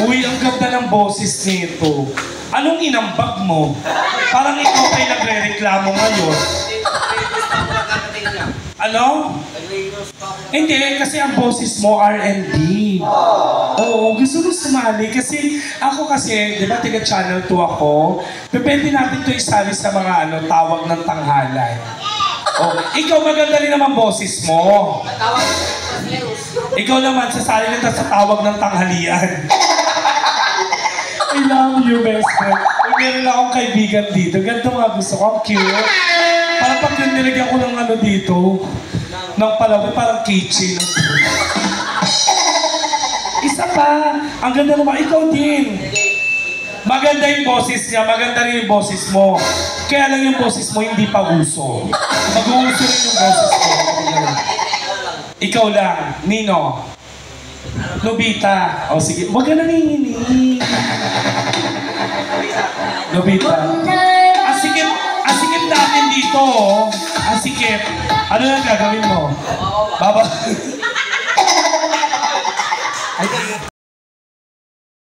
Uy, ang ganda ng boses nito. Anong inambag mo? Parang ikaw kayo nagre-reklamo ngayon. Ano? Hindi, kasi ang boses mo R&B. Oo, gusto mo sumali. Kasi ako kasi, di ba, tiga Channel 2 ako. Pwede natin ito isali sa mga tawag ng tanghalan. Oh, ikaw maganda rin naman boses mo. Ikaw naman, sasali nito sa tawag ng tanghalian. I love you, best friend. Meron akong kaibigan dito. Ganito nga gusto ko. Ang cute. Parang pag nilagyan ko ng dito, ng palawin, parang kitchen. Isa pa. Ang ganda naman. Ikaw din. Maganda yung boses niya. Maganda rin yung boses mo. Kaya lang yung boses mo hindi pa uso. Mag-uuso rin yung boses mo. Ikaw lang. Nino. Nobita. O sige. Huwag ka nanginginig. Nobita. Asikip natin dito. Asikip. Ano lang gagawin mo? Baba.